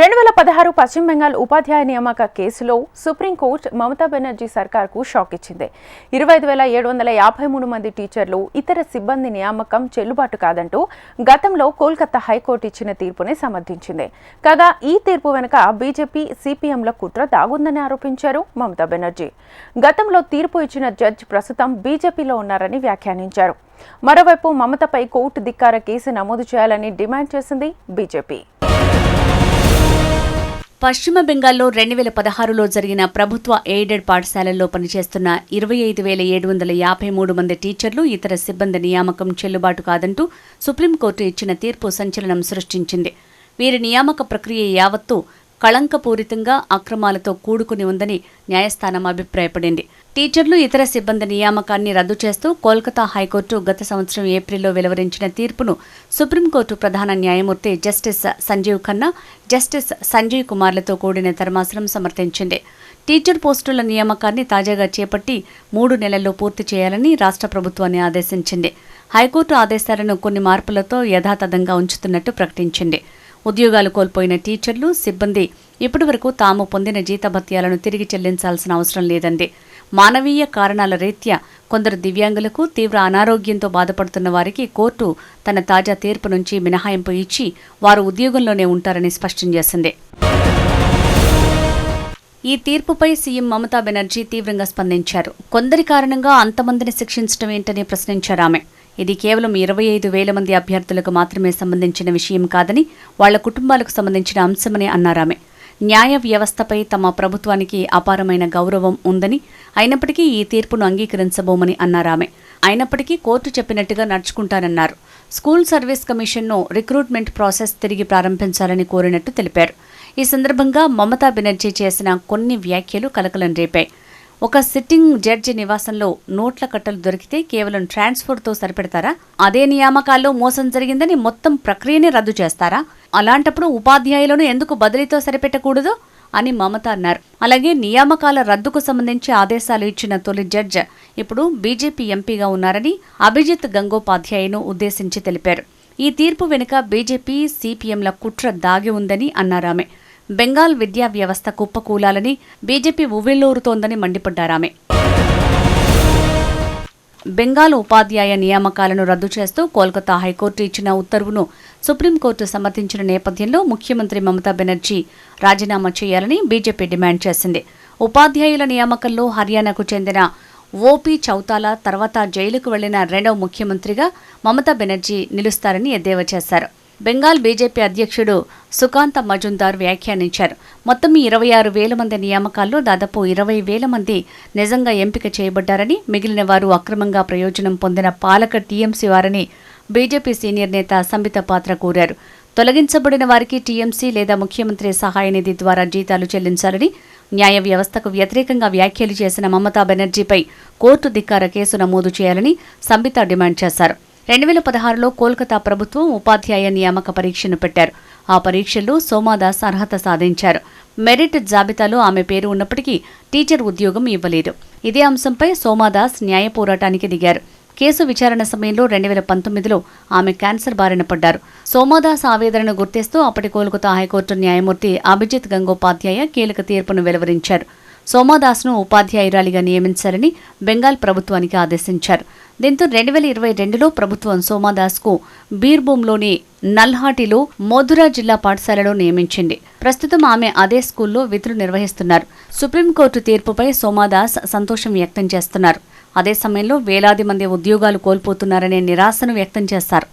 2016 పశ్చిమ బెంగాల్ ఉపాధ్యాయ నియామక కేసులో సుప్రీంకోర్టు మమతా బెనర్జీ సర్కార్కు షాక్ ఇచ్చింది. 25,753 మంది టీచర్లు, ఇతర సిబ్బంది నియామకం చెల్లుబాటు కాదంటూ గతంలో కోల్కతా హైకోర్టు ఇచ్చిన తీర్పుని సమర్థించింది. కాగా ఈ తీర్పు వెనుక బీజేపీ, సిపిఎంల కుట్ర దాగుందని ఆరోపించారు మమతా బెనర్జీ. గతంలో తీర్పు ఇచ్చిన జడ్జి ప్రస్తుతం బీజేపీలో ఉన్నారని వ్యాఖ్యానించారు. మరోవైపు మమతపై కోర్టు ధిక్కార కేసు నమోదు చేయాలని డిమాండ్ చేసింది బీజేపీ. పశ్చిమ బెంగాల్లో 2016లో జరిగిన ప్రభుత్వ ఎయిడెడ్ పాఠశాలల్లో పనిచేస్తున్న 25,753 మంది టీచర్లు, ఇతర సిబ్బంది నియామకం చెల్లుబాటు కాదంటూ సుప్రీంకోర్టు ఇచ్చిన తీర్పు సంచలనం సృష్టించింది. వీరి నియామక ప్రక్రియ యావత్తూ కళంకపూరితంగా, అక్రమాలతో కూడుకుని ఉందని న్యాయస్థానం అభిప్రాయపడింది. టీచర్లు, ఇతర సిబ్బంది నియామకాన్ని రద్దు చేస్తూ కోల్కతా హైకోర్టు గత సంవత్సరం ఏప్రిల్లో వెలువరించిన తీర్పును సుప్రీంకోర్టు ప్రధాన న్యాయమూర్తి జస్టిస్ సంజీవ్ ఖన్నా, జస్టిస్ సంజయ్ కుమార్లతో కూడిన ధర్మాసనం సమర్థించింది. టీచర్ పోస్టుల నియామకాన్ని తాజాగా చేపట్టి 3 నెలల్లో పూర్తి చేయాలని రాష్ట్ర ప్రభుత్వాన్ని ఆదేశించింది. హైకోర్టు ఆదేశాలను కొన్ని మార్పులతో యథాతథంగా ఉంచుతున్నట్టు ప్రకటించింది. ఉద్యోగాలు కోల్పోయిన టీచర్లు, సిబ్బంది ఇప్పటివరకు తాము పొందిన జీతభత్యాలను తిరిగి చెల్లించాల్సిన అవసరం లేదంది. మానవీయ కారణాల రీత్యా కొందరు దివ్యాంగులకు, తీవ్ర అనారోగ్యంతో బాధపడుతున్న వారికి కోర్టు తన తాజా తీర్పు నుంచి మినహాయింపు ఇచ్చి వారు ఉద్యోగంలోనే ఉంటారని స్పష్టం చేసింది. ఈ తీర్పుపై సీఎం మమతా బెనర్జీ తీవ్రంగా స్పందించారు. కొందరి కారణంగా అంతమందిని శిక్షించడం ఏంటని ప్రశ్నించారు ఆమె. ఇది కేవలం 25,000 మంది అభ్యర్థులకు మాత్రమే సంబంధించిన విషయం కాదని, వాళ్ల కుటుంబాలకు సంబంధించిన అంశమని అన్నారామె. న్యాయ వ్యవస్థపై తమ ప్రభుత్వానికి అపారమైన గౌరవం ఉందని, అయినప్పటికీ ఈ తీర్పును అంగీకరించబోమని అన్నారామె. అయినప్పటికీ కోర్టు చెప్పినట్టుగా నడుచుకుంటానన్నారు. స్కూల్ సర్వీస్ కమిషన్ను రిక్రూట్మెంట్ ప్రాసెస్ తిరిగి ప్రారంభించాలని కోరినట్టు తెలిపారు. ఈ సందర్భంగా మమతా బెనర్జీ చేసిన కొన్ని వ్యాఖ్యలు కలకలం రేపాయి. ఒక సిట్టింగ్ జడ్జి నివాసంలో నోట్ల కట్టలు దొరికితే కేవలం ట్రాన్స్ఫర్తో సరిపెడతారా? అదే నియామకాల్లో మోసం జరిగిందని మొత్తం ప్రక్రియనే రద్దు చేస్తారా? అలాంటప్పుడు ఉపాధ్యాయులను ఎందుకు బదిలీతో సరిపెట్టకూడదు అని మమత అన్నారు. అలాగే నియామకాల రద్దుకు సంబంధించి ఆదేశాలు ఇచ్చిన తొలి జడ్జి ఇప్పుడు బీజేపీ ఎంపీగా ఉన్నారని అభిజిత్ గంగోపాధ్యాయను ఉద్దేశించి తెలిపారు. ఈ తీర్పు వెనుక బీజేపీ, సిపిఎంల కుట్ర దాగి ఉందని అన్నారామె. బెంగాల్ విద్యా వ్యవస్థ కుప్పకూలాలని బీజేపీ ఉవ్విళ్లూరుతోందని మండిపడ్డారామె. బెంగాల్ ఉపాధ్యాయ నియామకాలను రద్దు చేస్తూ కోల్కతా హైకోర్టు ఇచ్చిన ఉత్తర్వును సుప్రీంకోర్టు సమర్థించిన నేపథ్యంలో ముఖ్యమంత్రి మమతా బెనర్జీ రాజీనామా చేయాలని బీజేపీ డిమాండ్ చేసింది. ఉపాధ్యాయుల నియామకంలో హర్యానాకు చెందిన ఓపీ చౌతాలా తర్వాత జైలుకు వెళ్లిన రెండవ ముఖ్యమంత్రిగా మమతా బెనర్జీ నిలుస్తారని ఎద్దేవా చేశారు. బెంగాల్ బీజేపీ అధ్యక్షుడు సుకాంత మజుందార్ వ్యాఖ్యానించారు. మొత్తం 26,000 మంది నియామకాల్లో దాదాపు 20,000 మంది నిజంగా ఎంపిక చేయబడ్డారని, మిగిలిన వారు అక్రమంగా ప్రయోజనం పొందిన పాలక టీఎంసీ వారని బీజేపీ సీనియర్ నేత సంబిత పాత్ర కోరారు. తొలగించబడిన వారికి టీఎంసీ లేదా ముఖ్యమంత్రి సహాయ నిధి ద్వారా జీతాలు చెల్లించాలని, న్యాయ వ్యవస్థకు వ్యతిరేకంగా వ్యాఖ్యలు చేసిన మమతా బెనర్జీపై కోర్టు ధిక్కార కేసు నమోదు చేయాలని సంబిత డిమాండ్ చేశారు. 2016లో కోల్కతా ప్రభుత్వం ఉపాధ్యాయ నియామక పరీక్షను పెట్టారు. ఆ పరీక్షల్లో సోమాదాస్ అర్హత సాధించారు. మెరిట్ జాబితాలో ఆమె పేరు ఉన్నప్పటికీ టీచర్ ఉద్యోగం ఇవ్వలేదు. ఇదే అంశంపై సోమాదాస్ న్యాయ పోరాటానికి దిగారు. కేసు విచారణ సమయంలో 2019లో ఆమె క్యాన్సర్ బారిన పడ్డారు. సోమాదాస్ ఆవేదనను గుర్తిస్తూ అప్పటి కోల్కతా హైకోర్టు న్యాయమూర్తి అభిజిత్ గంగోపాధ్యాయ కీలక తీర్పును వెలువరించారు. సోమాదాస్ను ఉపాధ్యాయురాలిగా నియమించాలని బెంగాల్ ప్రభుత్వానికి ఆదేశించారు. దీంతో 2022లో ప్రభుత్వం సోమాదాస్కు బీర్భూంలోని నల్హాటిలో మోధురా జిల్లా పాఠశాలలో నియమించింది. ప్రస్తుతం ఆమె అదే స్కూల్లో విధులు నిర్వహిస్తున్నారు. సుప్రీంకోర్టు తీర్పుపై సోమాదాస్ సంతోషం వ్యక్తం చేస్తున్నారు. అదే సమయంలో వేలాది మంది ఉద్యోగాలు కోల్పోతున్నారనే నిరాశను వ్యక్తం చేశారు.